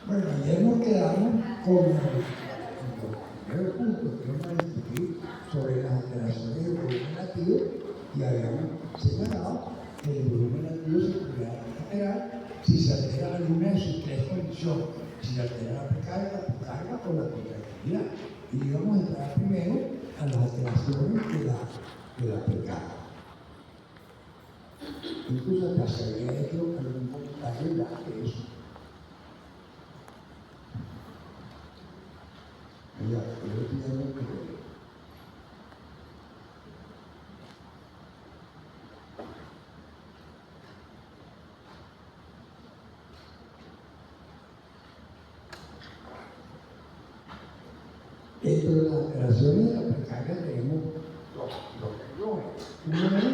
Bueno, ayer nos quedamos con los primeros puntos que vamos a discutir sobre las alteraciones del volumen latido y habíamos señalado que el volumen latido se podría alterar si se altera alguna de sus tres condiciones, si se altera la precarga, la poscarga o la contractilidad. Y íbamos a entrar primero a las alteraciones de la precarga. Incluso hasta se había hecho algún comentario ya de eso. Ya, yo tengo que ver. Dentro de las alteraciones de la precarga tenemos dos renglones. Uno es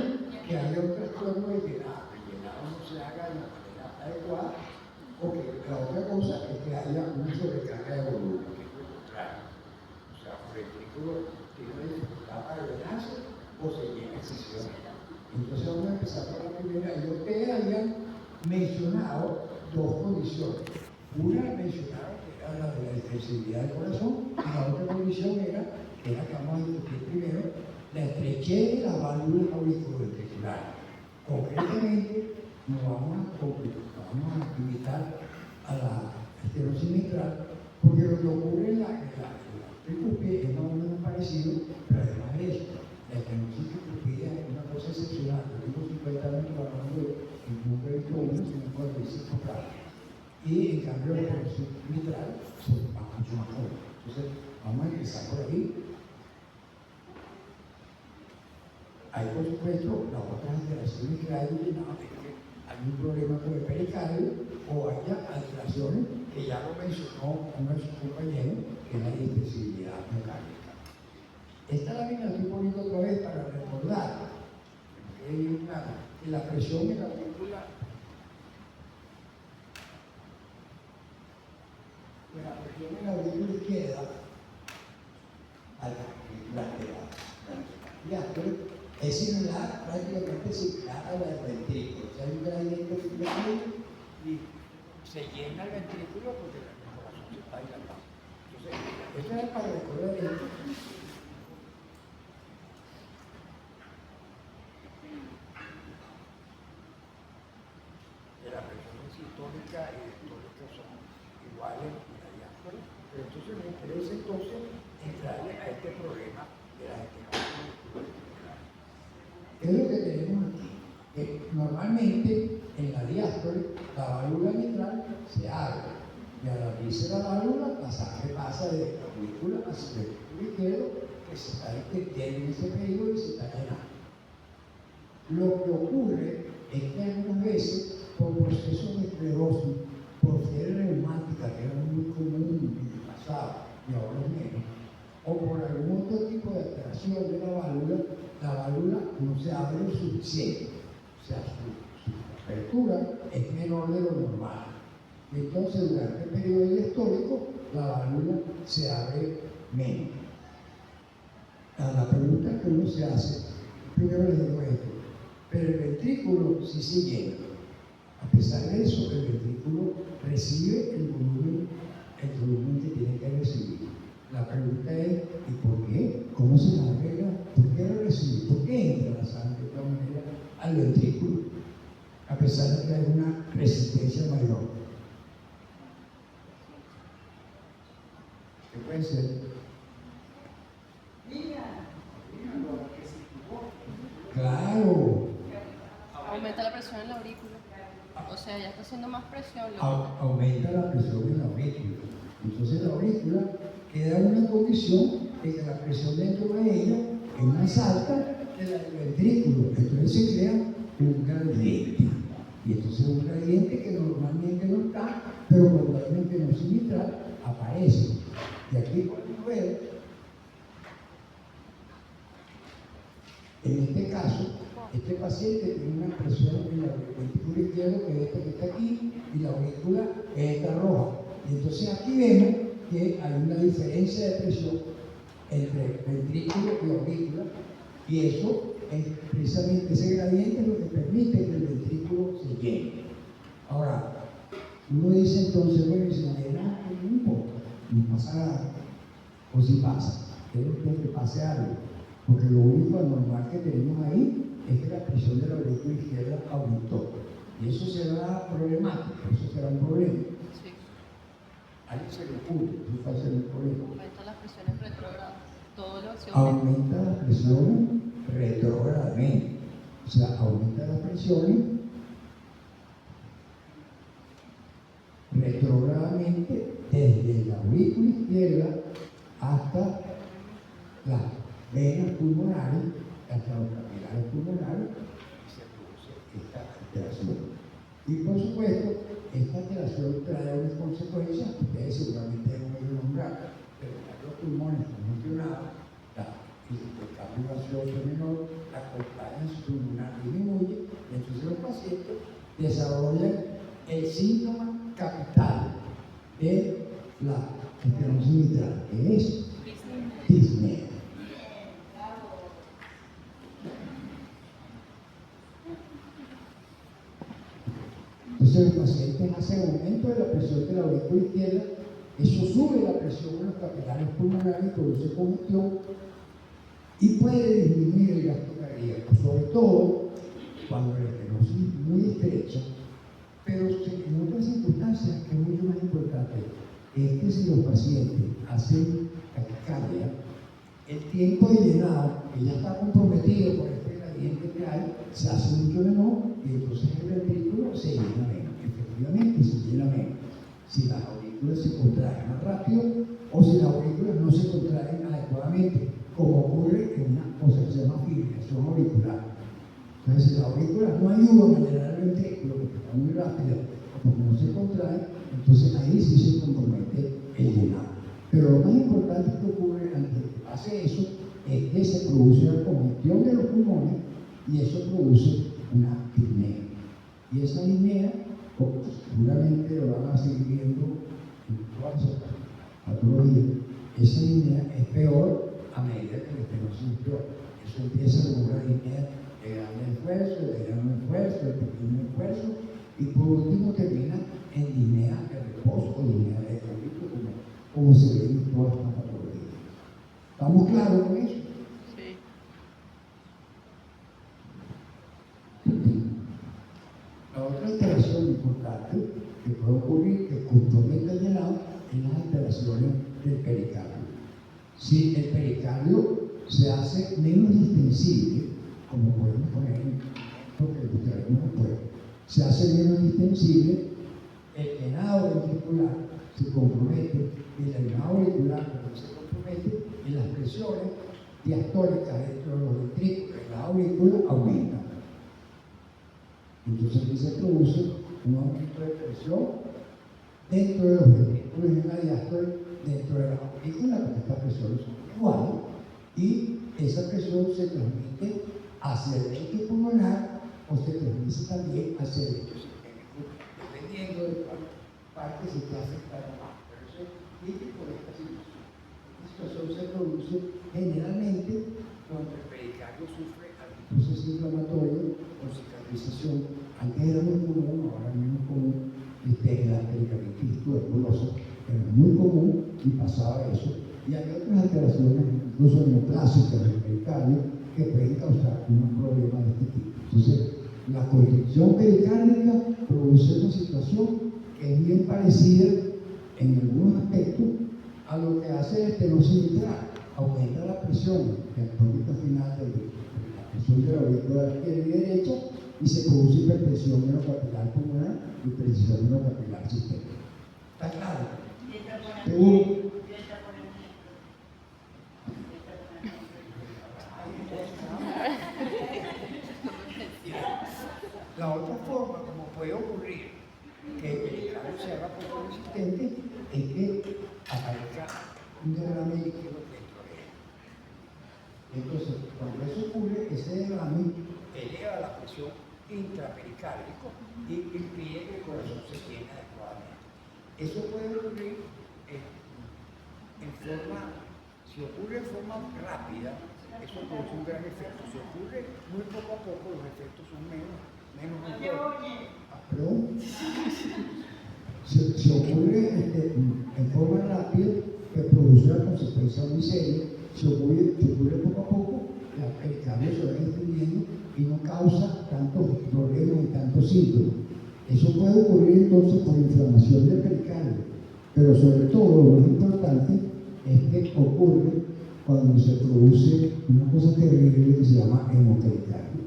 que haya un trastorno de llenado, que el llenado no se haga de la manera adecuada, o que la otra cosa es que haya una sobrecarga de volumen, que es lo contrario. O sea, un ventrículo tiene una dificultad para llenarse o se llena excesivamente. Entonces vamos a empezar por la primera. Y ustedes habían mencionado dos condiciones. Una mencionaron que era la de la extensibilidad del corazón, y la otra condición era que vamos a discutir primero, la estrechez de la válvula auriculoventricular. Concretamente, nos vamos a limitar a la estenosis mitral, porque lo que ocurre en la tricúspide es más o menos parecido, pero además de eso, la estenosis tricúspide es una cosa excepcional. Yo tengo 50 años trabajando en un proyecto 1, en un 45 grados. Y en cambio la estenosis mitral son mucho más jóvenes. Entonces, vamos a empezar por ahí. Hay, por supuesto, las otras alteraciones que hay llenado de que hay un problema con el pericardio o haya alteraciones que ya lo mencionó uno de sus compañeros, que es la hipersensibilidad mecánica. Esta lámina la estoy poniendo otra vez para recordar que la presión en la aurícula izquierda a la lateral. Es similar, prácticamente similar a la del ventrículo. O sea, hay un gradiente fluido y se llena el ventrículo porque el corazón se está dilatando. Entonces, esto es para recordar esto. Que la presión sistólica y diastólica son iguales en la diáspora, pero entonces me interesa entrarle a este problema de la estenosis auriculoventricular. ¿Qué es lo que tenemos aquí? Que normalmente en la diáspora la válvula mitral se abre y al abrirse la válvula la sangre pasa de la aurícula hacia el ventrículo izquierdo, que se está extendiendo en ese periodo y se está llenando. Lo que ocurre es que algunas veces, por procesos de esclerosis, por fiebre reumática, que era muy común en el pasado y ahora es menos, o por algún otro tipo de alteración de la válvula no se abre lo suficiente. O sea, su apertura es menor de lo normal. Y entonces, durante el periodo diastólico, la válvula se abre menos. La pregunta que uno se hace, primero les digo esto, pero el ventrículo sí se llena. A pesar de eso, el ventrículo recibe el volumen que tiene que recibir. La pregunta es, ¿y por qué? ¿Cómo se la arregla? ¿Por qué lo recibe? ¿Por qué entra la sangre de esta manera al ventrículo? A pesar de que hay una resistencia mayor. ¿Qué puede ser? Claro. Aumenta la presión en la aurícula. O sea, ya está haciendo más presión. Aumenta la presión en la aurícula. Entonces la aurícula queda en una condición de que la presión dentro de ella es más alta que la del ventrículo. Entonces se crea un gradiente. Y entonces un gradiente que normalmente no está, pero cuando hay una estenosis mitral aparece. Y aquí podemos ver, en este caso, este paciente tiene una presión en la ventrícula izquierda, que es esta que está aquí, y la aurícula es esta roja. Y entonces aquí vemos que hay una diferencia de presión entre ventrículo y aurícula, y eso es precisamente ese gradiente lo que permite que el ventrículo se llene. Ahora, Uno dice entonces, bueno, si me llena, no importa, no pasa nada. O si pasa, pero que pase algo. Porque lo único anormal que tenemos ahí es que la presión de la aurícula izquierda aumentó. Y eso será problemático, eso será un problema. Sí. A alguien se le ocurre, eso va a ser un problema. Aumentan las presiones retrógradas. Todo lo que Aumenta las presiones retrógradamente. O sea, aumenta las presiones retrógradamente desde la aurícula izquierda hasta las venas pulmonares, hasta los capilares pulmonares, y se produce esta alteración. Y por supuesto, esta alteración trae unas consecuencias que ustedes seguramente han oído nombrar, pero los pulmones congestionados, el cambio gaseoso menor, la compliance pulmonar disminuye, y entonces los pacientes desarrollan el síntoma capital de la estenosis mitral, que es disnea. Entonces los pacientes hacen aumento de la presión de la aurícula izquierda, eso sube la presión en los capilares pulmonares y produce congestión y puede disminuir el gasto cardíaco, sobre todo cuando la estenosis es muy estrecha, pero en otras circunstancias que es mucho más importante es que si los pacientes hacen taquicardia, el tiempo de llenado, que ya está comprometido por este gradiente que hay, se hace mucho menor y entonces el ventrículo se llena menos. Efectivamente se llena menos. Si las aurículas se contraen más rápido o si las aurículas no se contraen adecuadamente, como ocurre en una cosa que se llama fibrilación auricular. Entonces, si las aurículas no ayudan a llenar el ventrículo porque está muy rápida o porque no se contrae, entonces ahí sí se compromete el llenado. Pero lo más importante que ocurre antes de que pase eso es que se produce una congestión de los pulmones y eso produce una disnea. Y esa disnea, seguramente lo van a seguir viendo en todas las patologías, esa disnea es peor a medida que la estenosis es peor. Eso empieza con una disnea de gran esfuerzo, de gran esfuerzo, de pequeño esfuerzo, y por último termina en disnea de reposo o disnea de equilibrio, como se ve en todas estas patologías. ¿Estamos claros con eso? Sí. La otra alteración importante que puede ocurrir, que compromete el llenado, es las alteraciones del pericardio. Si el pericardio se hace menos distensible, como podemos poner en ejemplo que mostraremos después, se hace menos distensible, el llenado ventricular se compromete y el llenado auricular también se compromete y las presiones diastólicas dentro de los ventrículos en la aurícula aumentan. Entonces aquí se produce un aumento de presión dentro de los ventrículos en la diástole, dentro de la aurícula, porque estas presiones son iguales, y esa presión se transmite hacia el lecho pulmonar o se transmite también hacia el lecho sistémico, dependiendo de cuál parte se está afectando más. Pero eso es típico de esta situación. Esta situación se produce generalmente cuando el pericardio sufre algún proceso inflamatorio o cicatrización. Antes era muy común, ahora es menos común, la pericarditis tuberculosa, pero es muy común y pasaba eso. Y hay otras alteraciones, incluso neoplásicas del pericardio, que pueden causar unos problemas de este tipo. Entonces, la constricción pericárdica produce una situación que es bien parecida en algunos aspectos a lo que hace la estenosis mitral. Aumenta la presión diastólica final de la presión de la aurícula izquierda y derecha y se produce hipertensión menocapilar pulmonar y hipertensión menocapilar sistémica. ¿Está claro? Seguro. La otra forma como puede ocurrir que el pericardio se haga poco resistente es que aparezca un derrame líquido dentro de él. Entonces, cuando eso ocurre, ese derrame eleva la presión intrapericárdica y impide que el corazón se llene adecuadamente. Eso puede ocurrir si ocurre en forma rápida, eso produce un gran efecto. Si ocurre muy poco a poco, los efectos son menos notorio. ¿Perdón? si ocurre en forma rápida, que produce una consecuencia muy seria. Si ocurre poco a poco, el cambio se va extendiendo y no causa tantos problemas y tantos síntomas. Eso puede ocurrir entonces por inflamación del pericardio, pero sobre todo lo más importante es que ocurre cuando se produce una cosa terrible que se llama hemopericardio.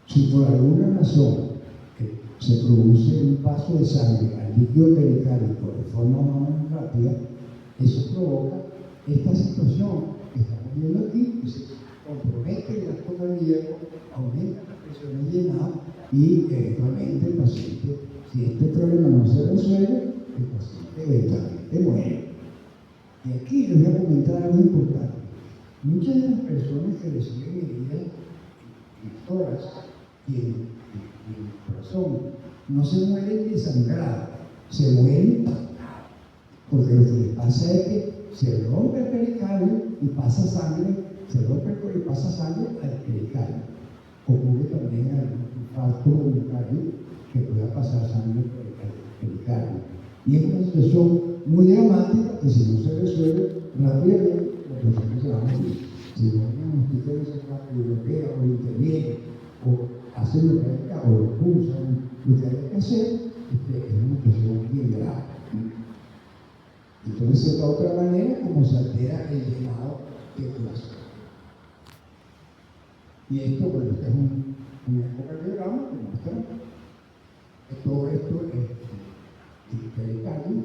Si por alguna razón se produce un paso de sangre al líquido pericárdico de forma más rápida, eso provoca esta situación que estamos viendo aquí, que se compromete el acto cardíaco, aumenta la presión en llenado y eventualmente el paciente, si este problema no se resuelve, el paciente eventualmente muere. Y aquí les voy a comentar algo importante. Muchas de las personas que reciben heridas en el tórax y en el corazón no se mueren desangrados, se mueren porque lo que les pasa es que se rompe el pericardio y pasa sangre, se rompe el pericardio y pasa sangre al pericardio. Ocurre también algún infarto o miocardio que pueda pasar sangre al pericardio. Y es una situación muy dramática que si no se resuelve rápidamente, los pacientes se van a morir. Si no diagnostican ese cambio y bloquea o interviene o hacen lo que hay que hacer, o lo pulsan, lo que hay que hacer, es una situación bien grave. Entonces, es de otra manera como se altera el llenado del corazón. Y esto, bueno, este es un ecocardiograma que muestra que todo esto es el pericardio,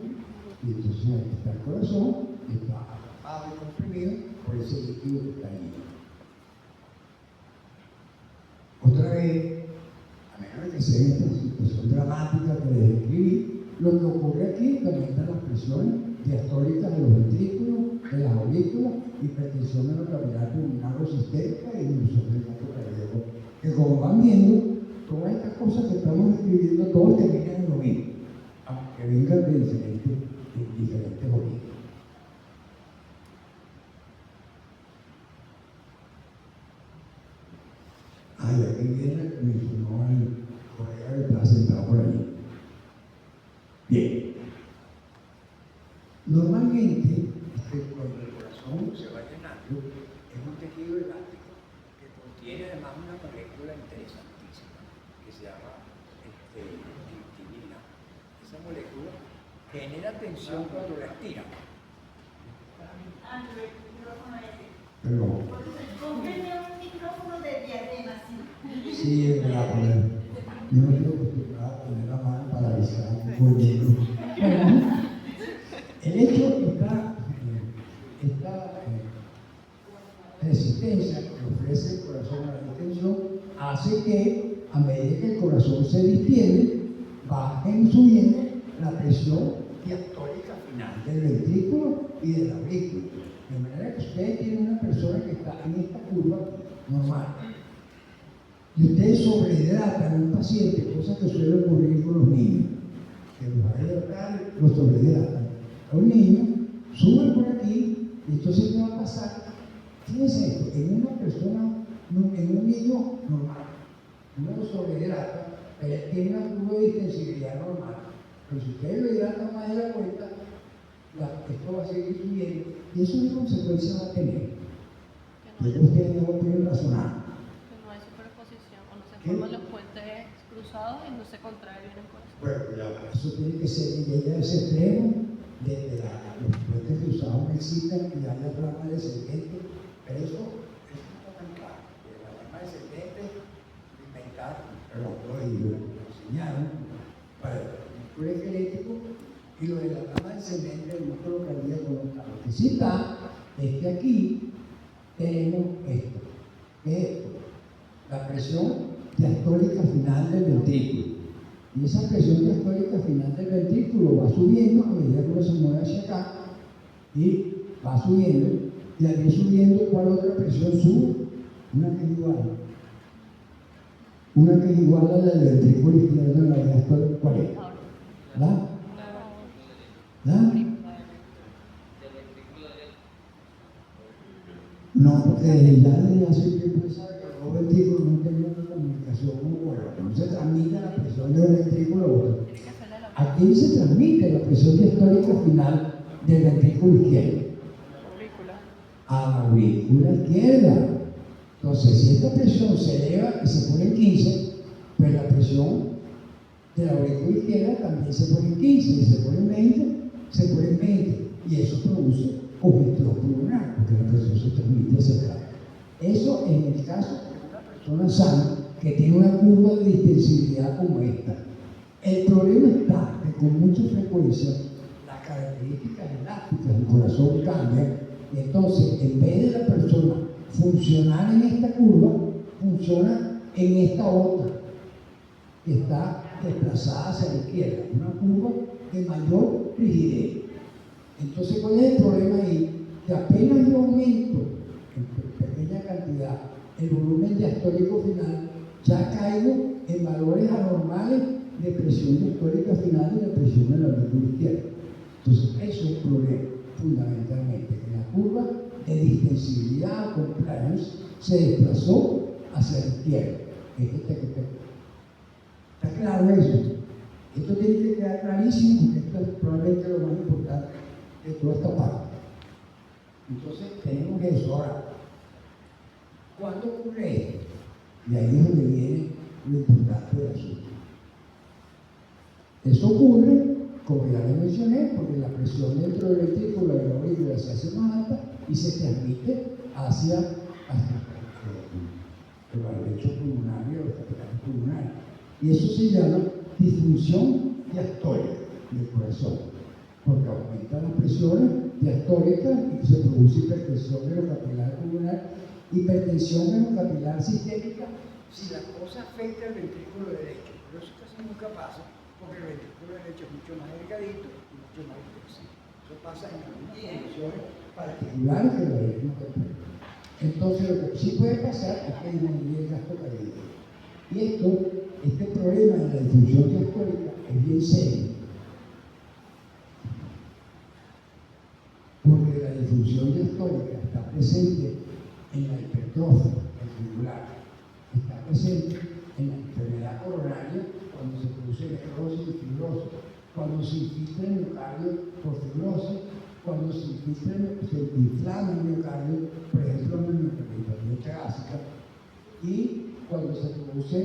y entonces ahí está el corazón, está atrapado y comprimido por ese líquido que está ahí. Otra vez, a menos de que sea esta situación dramática que les describí, lo que ocurre aquí es que aumentan las presiones diastólicas de los ventrículos, de las aurículas, hipertensión capilar pulmonar sistémica y disminución del gasto cardíaco. Que como van viendo, todas estas cosas que estamos describiendo, todos terminan en lo mismo, aunque vengan de diferentes orígenes. Y aquí viene el que me informó el colega que está sentado por allí. Bien. Normalmente, cuando el corazón se va llenando, es un tejido elástico que contiene además una molécula interesantísima que se llama actinina. Esa molécula genera tensión cuando la estiran. Perdón. Cómpreme un micrófono de diadema, sí. Sí, es verdad, yo no quiero acostumbrado a poner la mano para avisar un libro. El hecho que esta resistencia que ofrece el corazón a la distensión hace que, a medida que el corazón se distiende, bajen subiendo la presión diastólica final del ventrículo y de la aurícula. De manera que ustedes tienen una persona que está en esta curva normal. Y ustedes sobrehidratan a un paciente, cosa que suele ocurrir con los niños, que los va a hidratar, los sobrehidratan. A un niño, suben por aquí, y entonces ¿qué va a pasar? Fíjense esto, en una persona, en un niño normal, uno lo sobrehidrata, pero él tiene una curva de distensibilidad normal. Pero si ustedes lo hidratan más de la cuenta, esto va a seguir subiendo, y eso qué consecuencia va a tener. Que ustedes no lo pueden razonar. No hay superposición, o no se forman los puentes cruzados y no se contrae bien el corazón. Bueno, ya, eso tiene que ser, y llega a ese extremo, desde los puentes cruzados no existen y hay la rama descendente, pero eso es fundamental, que la rama descendente lo inventaron, lo enseñaron para el músculo esquelético, y lo de la rama descendente del músculo cardíaco no está. Lo que sí está es que aquí tenemos esto, que es esto, la presión diastólica final del ventrículo. Y esa presión diastólica final del ventrículo va subiendo a medida que uno se mueve hacia acá, y va subiendo, y al ir subiendo, ¿cuál otra presión sube? Una que es igual. Una que es igual a la del ventrículo izquierdo en la diastólica, ¿cuál es? ¿La? ¿La? No, porque ya desde hace tiempo se sabe que los ventrículos no tienen una comunicación muy buena. No se transmite la presión del ventrículo a otro. ¿A quién se transmite la presión diastólica final del ventrículo izquierdo? Aurícula. A la aurícula izquierda. Entonces, si esta presión se eleva y se pone en 15, pues la presión de la aurícula izquierda también se pone en 15, y se pone en 20, se pone en 20. Y eso produce congestión pulmonar, porque la presión se transmite hacia acá. Eso en el caso de una persona sana que tiene una curva de distensibilidad como esta. El problema está que con mucha frecuencia las características elásticas del corazón cambian, y entonces en vez de la persona funcionar en esta curva, funciona en esta otra, que está desplazada hacia la izquierda, una curva de mayor rigidez. Entonces, ¿cuál es el problema ahí? Que apenas yo aumento en pequeña cantidad el volumen diastólico final, ya caigo en valores anormales de presión diastólica final y de presión en la aurícula izquierda. Entonces, eso es el problema, fundamentalmente, que la curva de distensibilidad o compliance se desplazó hacia la izquierda. ¿Está claro eso? Esto tiene que quedar clarísimo, porque esto es probablemente lo más importante de toda esta parte. Entonces, tenemos eso. Ahora, ¿cuándo ocurre esto? Y ahí es donde viene lo importante del asunto. Eso ocurre, como ya les mencioné, porque la presión dentro del ventrículo de la aurícula se hace más alta y se transmite hacia el barbecho pulmonario o los capilares pulmonares. Y eso se llama disfunción diastólica del corazón, porque aumentan las presiones diastólicas y se produce hipertensión venocapilar pulmonar, hipertensión venocapilar sistémica, si la cosa afecta al ventrículo derecho. Pero eso casi nunca pasa, porque el ventrículo derecho es mucho más delgadito y mucho más intensivo. Eso pasa en algunas condiciones particulares que la venocapilar. Entonces, lo que sí puede pasar es que disminuye el gasto cardíaco. Y este problema de la disfunción diastólica es bien serio, porque la disfunción diastólica está presente en la hipertrofia ventricular, está presente en la enfermedad coronaria cuando se produce necrosis y fibrosis, cuando se infiltra el miocardio por fibrosis, cuando se inflama el miocardio, por ejemplo, en la miocarditis gástrica, y cuando se produce,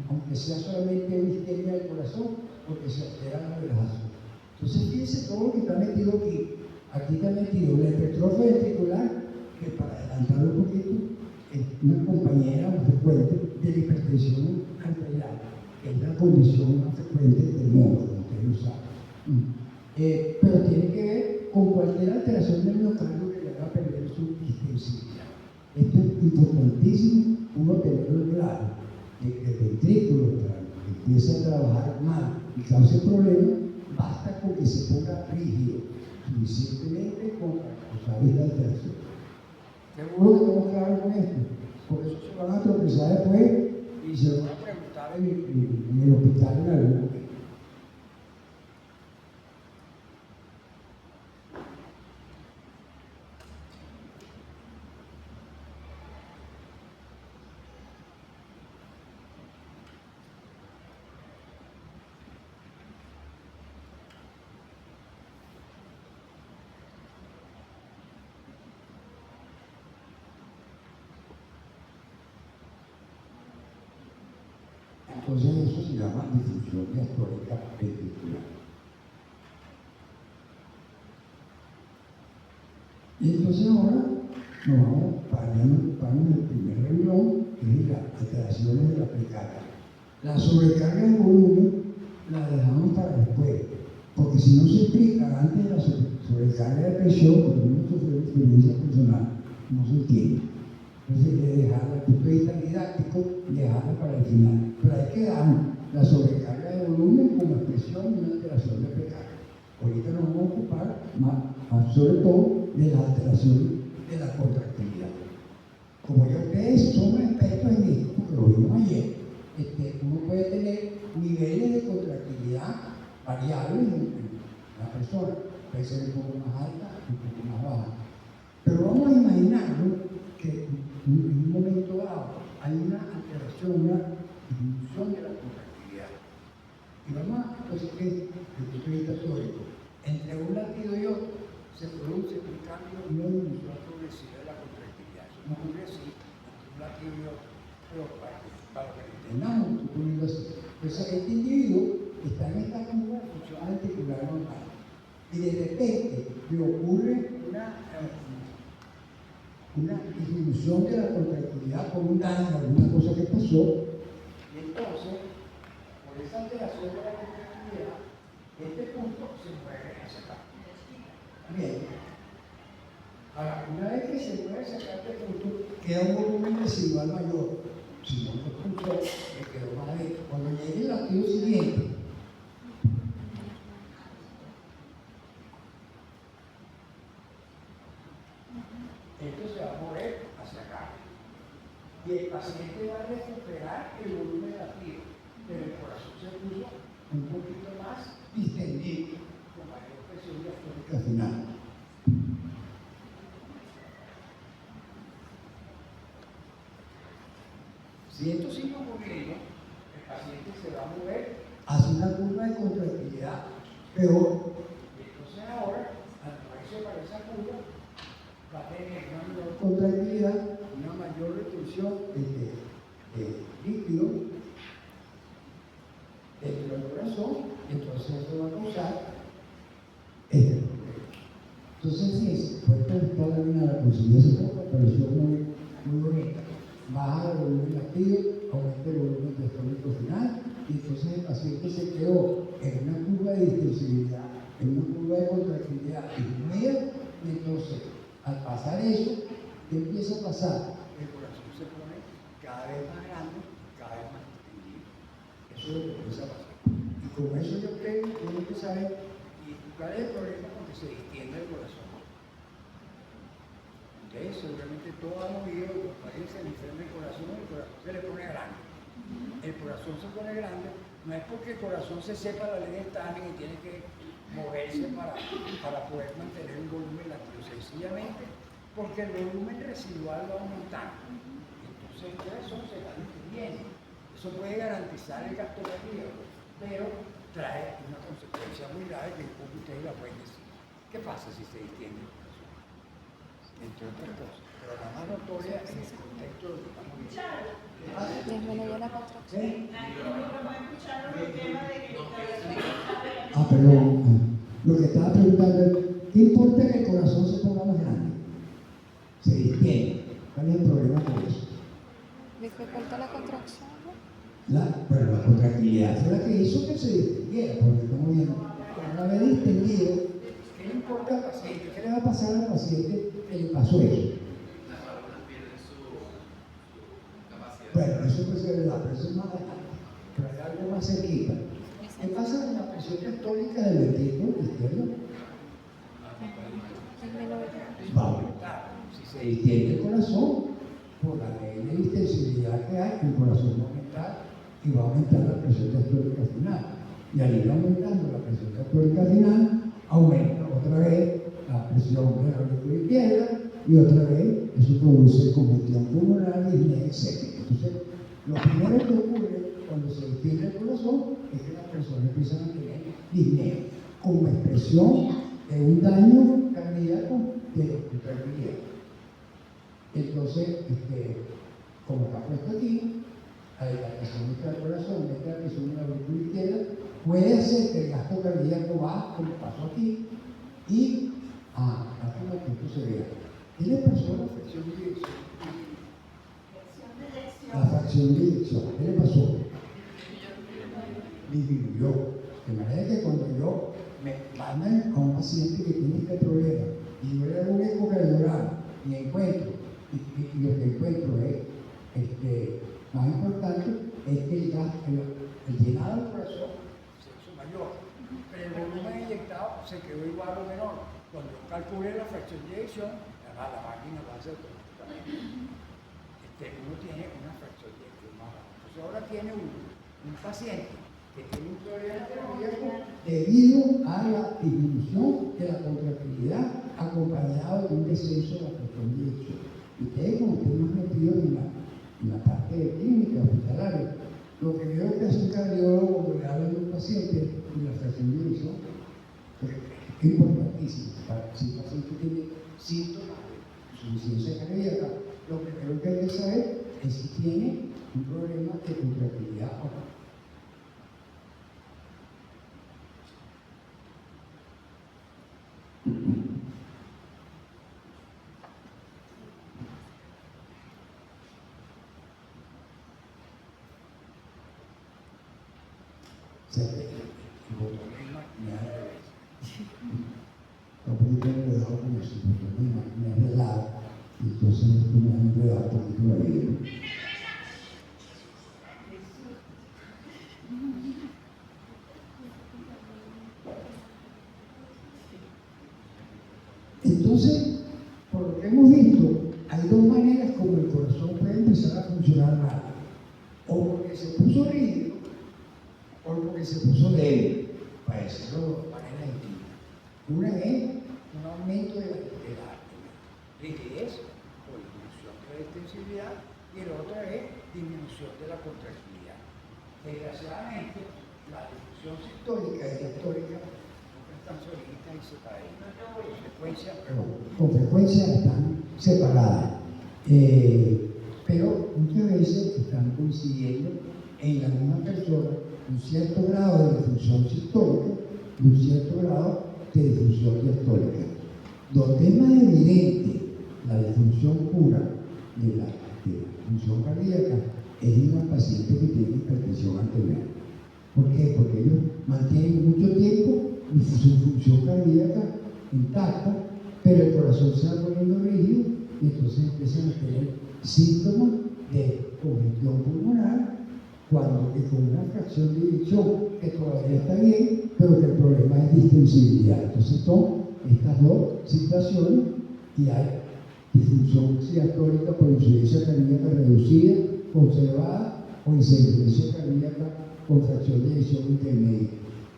aunque sea solamente una isquemia del corazón, porque se altera la relajación. Entonces, fíjense todo lo que está metido aquí. Aquí está metido la hipertrofia ventricular, que para adelantarlo un poquito, es una compañera más frecuente de la hipertensión arterial, que es la condición más frecuente del mundo, como ustedes lo saben. Pero tiene que ver con cualquier alteración del miocardio que le haga perder su distensibilidad. Esto es importantísimo, uno tenerlo claro, de que el ventrículo, para que empiece a trabajar mal y cause problemas, basta con que se ponga rígido, suficientemente como para causar esta alteración. Seguro que estamos claros con esto, porque eso se van a tropezar después y se lo van a preguntar en el hospital en algún momento. Entonces eso se llama disfunción diastólica ventricular. Y entonces ahora nos vamos para el primer renglón, que es las alteraciones de la precarga. La sobrecarga de volumen la dejamos para después, porque si no se explica antes de la sobrecarga de presión, porque uno sufre experiencia personal, no se entiende. Entonces, hay que dejarla, desde el punto de vista didáctico, dejarla para el final. Pero hay que dar la sobrecarga de volumen como expresión de una alteración de precarga. Ahorita nos vamos a ocupar más sobre todo de las alteraciones de la contractilidad. Como ya ustedes son expertos en esto, porque lo vimos ayer, uno puede tener niveles de contractilidad variables en la persona. Puede ser un poco más alta, un poco más baja. Pero vamos a imaginarnos que en un momento dado hay una alteración, una disminución de la contractilidad. Y vamos a Entonces, desde el punto de vista teórico, entre un latido y otro se produce un cambio y una disminución progresiva de la contractilidad. Eso no ocurre así entre un latido y otro, pero para que lo entendamos, estoy poniendo así. Entonces, este individuo está en esta curva de función articular normal y de repente le ocurre una disminución de la contractilidad por un daño, alguna cosa que pasó, y entonces, por esa alteración de la contractilidad, este punto se mueve hacia acá. Bien. Ahora, una vez que se mueve hacia acá este punto, queda un volumen residual mayor. Si no lo escuchó, me quedó más adentro. Cuando llegue el latido siguiente, esto se va a mover hacia acá. Y el paciente va a recuperar el volumen latido, pero el corazón se puso un poquito más distendido, con mayor presión diastólica final. Si esto sigue ocurriendo, el paciente se va a mover hacia una curva de contractilidad peor. Y entonces ahora, al moverse para esa curva, va a tener una mayor contractilidad, una mayor retención de líquido dentro del corazón, y entonces eso va a causar este problema. Entonces, fíjense, puesto esta lámina conseguí hace poco, me pareció muy bonita. Baja el volumen latido, aumenta el volumen diastólico final, y entonces el paciente se quedó en una curva de distensibilidad, en una curva de contractilidad disminuida, y entonces al pasar eso, ¿qué empieza a pasar? El corazón se pone cada vez más grande, cada vez más distendido. Eso es lo que empieza a pasar. Y con eso yo creo que tienen que saber cuál es el problema con que se distiende el corazón. Ustedes seguramente todos han oído los países se le enferma el corazón se le pone grande. El corazón se pone grande, no es porque el corazón se sepa la ley de Stalin y tiene que moverse para poder mantener un volumen latido, sencillamente porque el volumen residual va aumentando. Entonces el corazón se va disminuyendo. Eso puede garantizar el gasto cardíaco, pero trae una consecuencia muy grave que ustedes la pueden decir. ¿Qué pasa si se distiende el corazón? Entre otras cosas, pero la más notoria en el contexto de lo que estamos viendo. Disminuye la contracción. Perdón. Lo que estaba preguntando es, ¿qué importa que el corazón se ponga más grande? Se distiende. ¿Cuál es el problema con eso? Dificulta la contracción. Bueno, la contractilidad fue la que hizo que se distendiera, porque estamos viendo, cuando la vez distendido, ¿qué le importa al paciente? ¿Qué le va a pasar al paciente que le pasó eso? Bueno, eso puede ser verdad, pero eso es más adelante, pero hay algo más cerquita. ¿Qué pasa con la presión diastólica del ventrículo izquierdo? Va a aumentar. Si se distiende el corazón, por la ley de distensibilidad que hay, el corazón va a aumentar y va a aumentar la presión diastólica final. Y al ir aumentando la presión diastólica final, aumenta otra vez la presión de la aurícula izquierda y otra vez eso produce congestión pulmonar, disnea, etc. Entonces, lo primero que ocurre cuando se distiende el corazón es que las personas empiezan a tener disnea como expresión de un daño cardíaco de contractilidad. Entonces, como está puesto aquí, la dilatación del corazón, la presión de la aurícula izquierda, puede hacer que el gasto cardíaco baje, como pasó aquí, y hasta que esto se vea. ¿Qué le pasó a la fracción de eyección? La fracción de eyección, ¿qué le pasó? Disminuyó. De manera que cuando yo me mandan a un paciente que tiene este problema y yo le hago un ecocardiograma y encuentro, y lo que encuentro es más importante es que el llenado del corazón se hizo mayor, pero el volumen inyectado se quedó igual o menor. Cuando yo calculé la fracción de eyección, además la máquina lo hace automáticamente, uno tiene una fracción de eyección más baja. Entonces ahora tiene un paciente que tiene un problema cardíaco debido a la disminución de la contractilidad acompañado de un descenso de la fracción de eyección. Y ustedes, como estén más metidos en la parte de clínica hospitalaria, Lo primero que hace un cardiólogo cuando le habla de un paciente y la fracción de división, es importantísimo. Si el paciente tiene síntomas de insuficiencia cardíaca, lo primero que hay que saber es si tiene un problema de contractilidad o no. O sea, el botón me da al revés. Un poquito enredado con eso, el botón me da de lado, y entonces esto me ha enredado un poquito la vida. Entonces, por lo que hemos visto, hay dos maneras como el corazón puede empezar a funcionar mal. O porque se puso rígido, o porque se puso débil, para decirlo de manera distinta. Una es un aumento de la rigidez o disminución de la extensividad, y el otro es disminución de la contractilidad. Desgraciadamente, la disfunción sistólica y diastólica están solitas y separadas. Con frecuencia están separadas. Pero muchas veces están coincidiendo en la misma persona un cierto grado de disfunción sistólica y un cierto grado de disfunción diastólica. Donde es más evidente la disfunción pura de la función cardíaca es en los pacientes que tienen hipertensión arterial. ¿Por qué? Porque ellos mantienen mucho tiempo su función cardíaca intacta, pero el corazón se va poniendo rígido y entonces empiezan a tener síntomas de congestión pulmonar, cuando que con una fracción de eyección que todavía está bien, pero que el problema es distensibilidad. Entonces son estas dos situaciones y hay disfunción diastólica por insuficiencia cardíaca reducida, conservada, o insuficiencia cardíaca con fracción de eyección intermedia.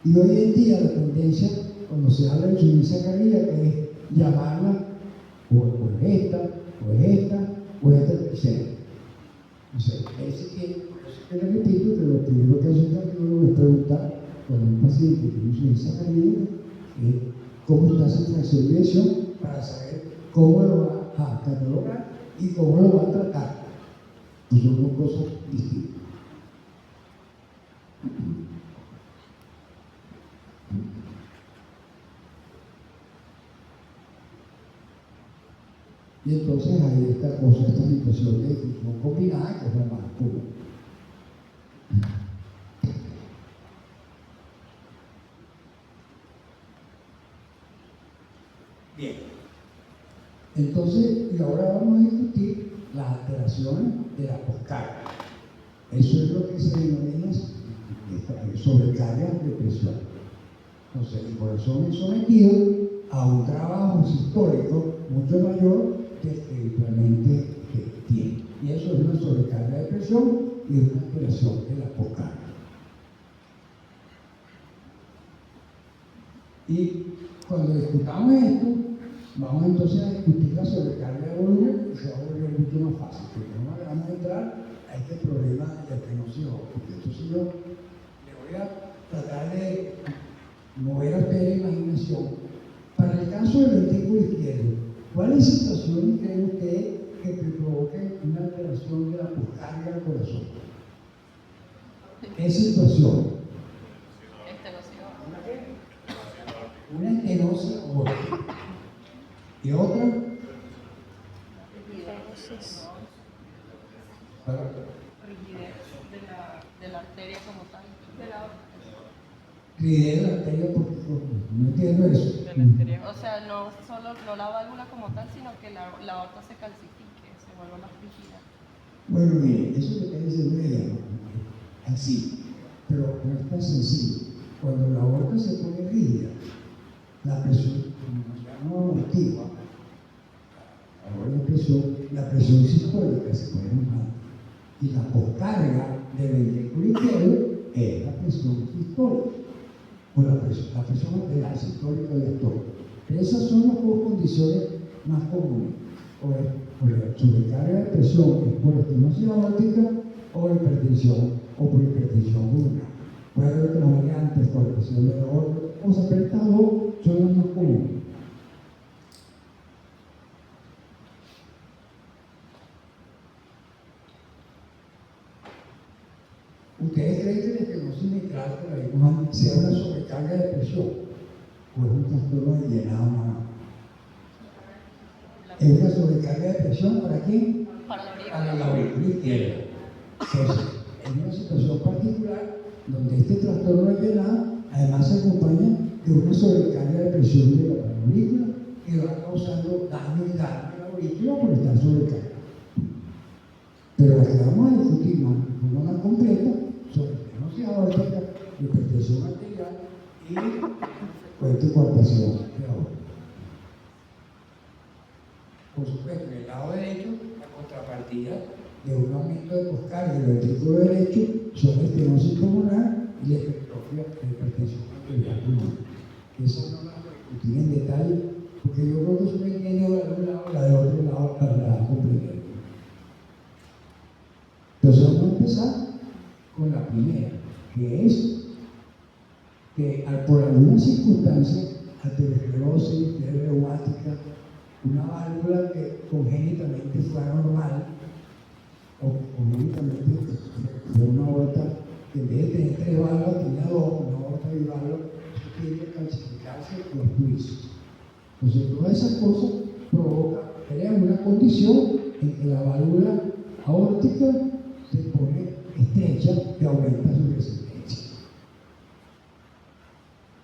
Y hoy en día la tendencia, cuando se habla de insuficiencia cardíaca, es llamarla o es esta, o es esta, o es esta tercera. O sea, ese tiene, por eso que le repito que lo primero que hace un cardiólogo es preguntar cuando un paciente tiene insuficiencia cardíaca cómo está su fracción de eyección para saber cómo lo va a catalogar y cómo lo va a tratar. Y son dos cosas distintas. Y entonces hay esta cosa, esta situación de disfunción combinada, que es la más común. Bien. Entonces, y ahora vamos a discutir las alteraciones de la poscarga. Eso es lo que se denomina sobrecarga de presión. Entonces, el corazón es sometido a un trabajo sistólico mucho mayor que espiritualmente tiene. Y eso es una sobrecarga de presión y una alteración de la poscarga. Y cuando discutamos esto, vamos entonces a discutir la sobrecarga de volumen y se va a volver mucho más fácil, porque no vamos a entrar a este problema de atenuación, porque entonces yo le voy a tratar de mover a usted la imaginación. Para el caso del ventrículo izquierdo, ¿cuáles situaciones cree usted que provoquen una alteración de la poscarga del corazón? ¿Qué situación? Una estenosis aórtica. ¿Y otra? Rigidez de la arteria como tal. Rigidez de la arteria, porque no entiendo eso. O sea, no solo no la válvula como tal, sino que la aorta se calcifique, se vuelva más rígida. Bueno, mire, eso es lo que dice ella, así, pero no es tan sencillo. Cuando la aorta se pone rígida, la presión, como ya no amortigua, ahora la presión sistólica se pone muy mal. Y la poscarga del ventrículo izquierdo es la presión sistólica, o la presión arterial sistólica y diastólica. Esas son las dos condiciones más comunes. O la sobrecarga de presión es por estenosis aórtica o hipertensión o por hipertensión pulmonar. Puede haber otras variantes por presión de aorta, cosas, pero estas dos son las más comunes. ¿Ustedes creen que la estenosis mitral que la vimos antes sea una sobrecarga de presión o es un trastorno de llenado nada más? ¿Es una sobrecarga de presión para quién? Para la aurícula. Para la aurícula izquierda. Entonces, en una situación particular donde este trastorno de llenado además se acompaña de una sobrecarga de presión de la aurícula que va causando daño y daño a la aurícula por estar sobrecargada. Pero la que vamos a discutir más completa sobre estenosis aórtica, hipertensión arterial y coartación de aorta. Por supuesto, en el lado derecho, la contrapartida de un aumento de poscardia del ventrículo derecho son la estenosis pulmonar y la hipertrofia de la hipertensión arterial pulmonar. Esas no las voy a discutir en detalle, porque yo creo que eso me entiende de un lado, la de otro lado, la comprender. Entonces vamos a empezar con la primera, que es que por alguna circunstancia, aterosclerosis, fiebre reumática, una válvula que congénitamente fue anormal, o congénitamente fue una aorta que en vez de tener 3 válvulas tenía 2, una aorta biválvula, eso tiende a calcificarse los juicios. Entonces todas esas cosas crean una condición en que la válvula aórtica se pone estrecha y aumenta su resistencia.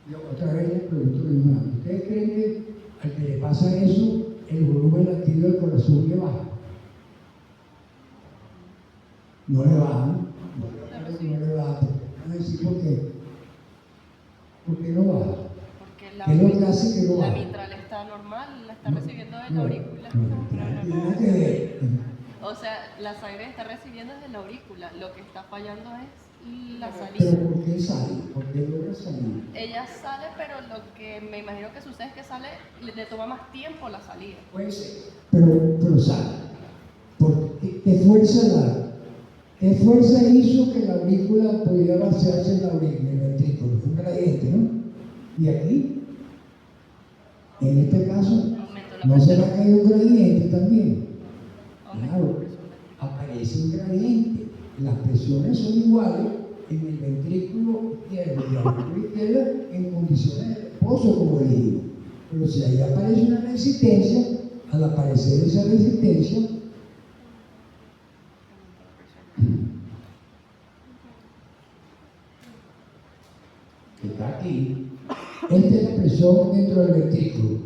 Yo otra vez les pregunto lo mismo. ¿Ustedes creen que al que le pasa eso, el volumen latido del corazón le baja? No le baja, ¿no? No le baja. Vamos a decir por qué. ¿Por qué no baja? Porque ¿Qué es lo que hace que no la baja? mitral está normal, la está recibiendo de la aurícula. No tiene que ver. O sea, la sangre está recibiendo desde la aurícula. Lo que está fallando es la Pero salida. ¿por qué sale? ¿Por qué logra salir? Ella sale, pero lo que me imagino que sucede es que sale, le toma más tiempo la salida. Puede ser, pero sale. ¿Qué fuerza da? ¿Qué fuerza hizo que la aurícula pudiera vaciarse en la aurícula, en el ventrículo? Fue un gradiente, ¿no? Y aquí, en este caso, Aumento la ¿no presión. será que hay un gradiente también? Aumento Claro, la presión. aparece un gradiente. Las presiones son iguales en el ventrículo izquierdo y la aurícula izquierda en condiciones de reposo, como dijimos. Pero si ahí aparece una resistencia, al aparecer esa resistencia, que está aquí, esta es la presión dentro del ventrículo,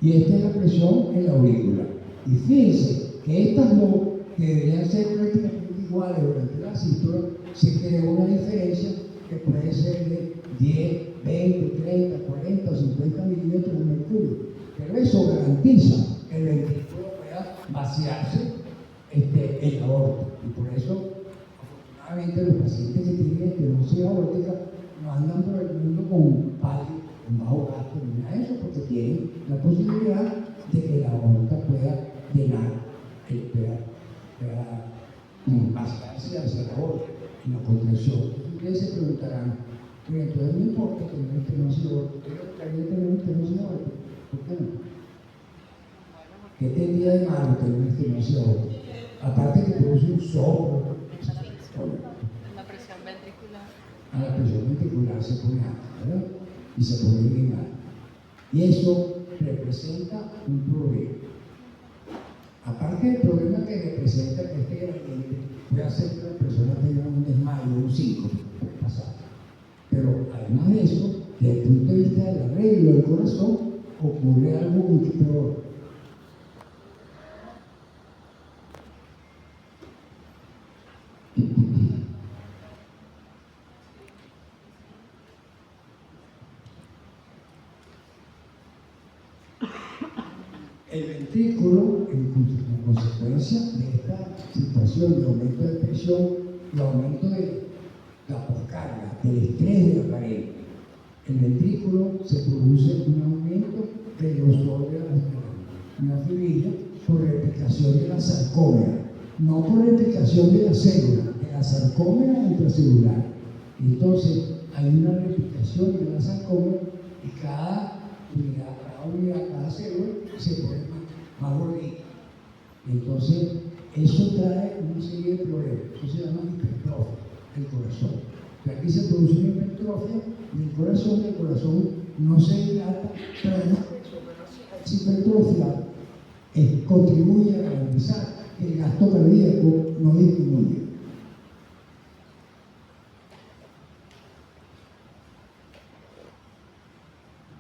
y esta es la presión en la aurícula. Y fíjense que estas dos, que deberían ser prácticamente iguales durante la sístole, se creó una diferencia que puede ser de 10, 20, 30, 40 o 50 milímetros de mercurio. Pero eso garantiza que el ventrículo pueda vaciarse en la aorta. Y por eso, afortunadamente, los pacientes que tienen estenosis aórtica no andan por el mundo con pálido, con bajo gasto, ni nada de eso, porque tienen la posibilidad de que la aorta pueda llenar, pueda vaciarse hacia la aorta en la contracción. Entonces ustedes se preguntarán, pero entonces no importa tener estenosis aórtica, pero también tener estenosis aórtica. ¿Por qué no? ¿Qué tendría de malo tener estenosis aórtica? Aparte que produce un soplo, La presión ventricular. a la presión ventricular se pone alta, ¿verdad? Y se pone bien alta. Y eso representa un problema. Aparte del problema que representa que este gradiente puede hacer que la persona tenga un desmayo, un síncope, puede pasar. Pero además de eso, desde el punto de vista del arreglo del corazón, ocurre algo mucho peor. El ventrículo, en consecuencia de esta situación de aumento de presión y aumento de la poscarga, del estrés de la pared, el ventrículo se produce un aumento del grosor de la miofibrila por replicación de la sarcómera, no por replicación de la célula. la sarcómera intracelular. Entonces, hay una replicación de la sarcómera y cada unidad, cada célula se pone más gordita. Entonces, eso trae una serie de problemas. Eso se llama hipertrofia del corazón. Entonces, aquí se produce una hipertrofia del corazón, el corazón no se dilata, pero además esa hipertrofia contribuye a garantizar que el gasto cardíaco no disminuya.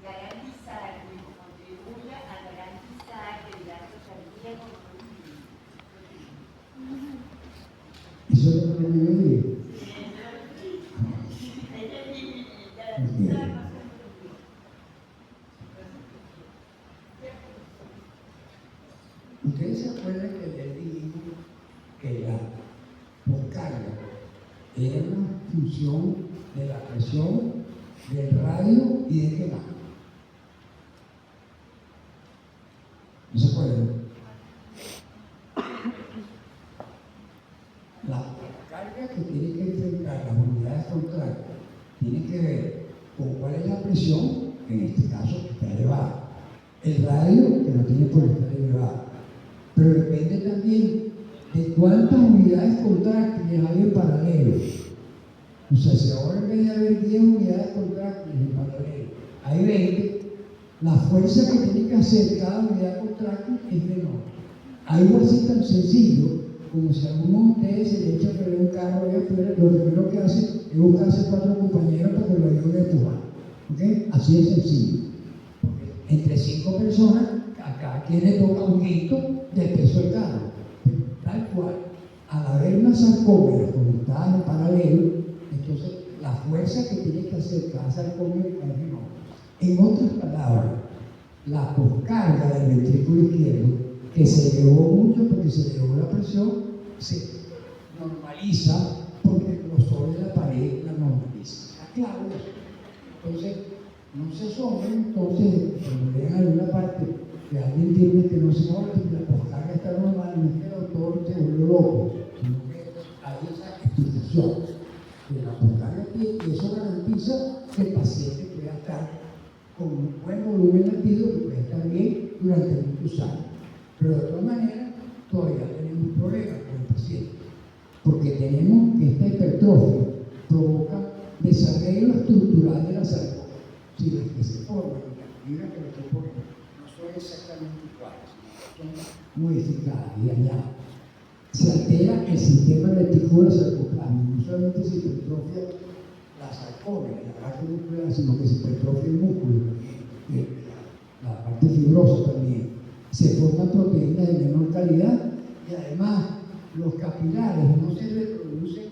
Garantizar, contribuye a garantizar que el gasto cardíaco no disminuya. Eso es lo que yo digo. Ustedes se acuerdan que les dijimos que la poscarga era una función de la presión, del radio y de qué más. ¿No se acuerdan? La poscarga que tiene que enfrentar las unidades contrarias tiene que ver con cuál es la presión, que en este caso está elevada. El radio, que no tiene por qué estar elevado. Pero depende también de cuántas unidades contráctiles hay en paralelo. O sea, si ahora en vez de haber 10 unidades contráctiles en paralelo, hay 20, la fuerza que tiene que hacer cada unidad contráctil es menor. Algo así tan sencillo como si a alguno de ustedes se le echa a perder un carro allá afuera, lo primero que hace es buscarse 4 compañeros para que lo ayuden a empujar. ¿Okay? Así de sencillo. Porque entre 5 personas, a cada quien le toca un quinto del peso del carro. Tal cual, al haber una sarcómera conectada en paralelo, entonces la fuerza que tiene que hacer cada sarcómera es menor. En otras palabras, la poscarga del ventrículo izquierdo, que se elevó mucho porque se elevó la presión, se normaliza porque el grosor de la pared la normaliza. ¿Está claro eso? Entonces, no se asombren, entonces, cuando vean alguna parte que alguien tiene que no se mueve, que la poscarga está normal, no es que el autor se vuelve loco, sino que hay esa explicación de la poscarga aquí, y eso garantiza que el paciente pueda estar con un buen volumen latido, que puede estar bien durante muchos años. Pero de otra manera, todavía tenemos un problema con el paciente, porque tenemos que esta hipertrofia provoca desarreglo estructural de la sarcómera. Si las que se forman y las fibras que lo estoy poniendo no son exactamente iguales, sino son modificadas y dañadas. Se altera el sistema reticular sarcoplasmático, no solamente se hipertrofia la sarcómera, la parte muscular, sino que se hipertrofia el músculo también, la parte fibrosa también. Se forman proteínas de menor calidad y además los capilares no se reproducen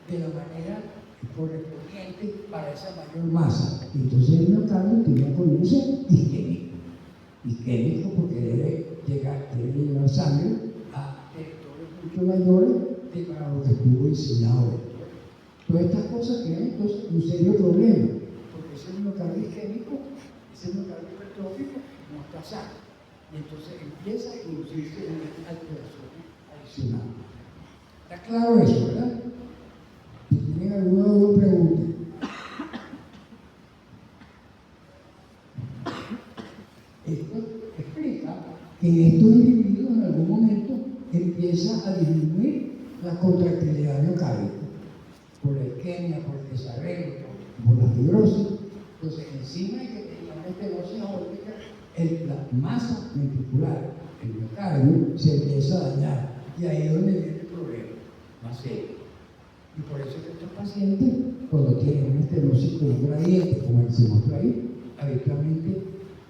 de la manera correspondiente para esa mayor masa. Entonces el miocardio tiene una condición isquémica. Isquémico porque debe llevar sangre a territorios mucho mayores de para lo que estuvo diseñado esto. Todas estas cosas crean entonces un serio problema, porque ese miocardio isquémico, ese miocardio hipertrófico no está sano. Y entonces empieza a producirse una alteración adicional. ¿Está claro eso, verdad? Si tienen alguna duda, pregunten. Esto explica que en estos individuos en algún momento empieza a disminuir la contractilidad miocárdica por la isquemia, por el desarreglo, por la fibrosis. Entonces, encima de que tenía una estenosis aórtica, la masa ventricular, el miocardio, se empieza a dañar. Y ahí es donde viene el problema más serio. Y por eso que estos pacientes, cuando tienen una estenosis con un gradiente, como el que se muestra ahí, habitualmente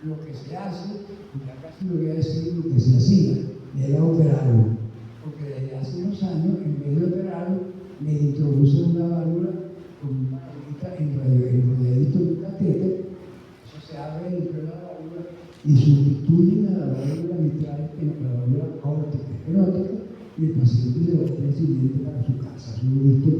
lo que se hace, y ya casi lo voy a decir lo que se hacía, era operarlo. Porque desde hace unos años, en vez de operarlo, le introducen una válvula con una válvula enrolladito de un catéter, eso se abre dentro de la válvula y sustituyen a la válvula mitral en la válvula aórtica estenótica y el paciente se va a tener siguiente para su casa. Eso lo he visto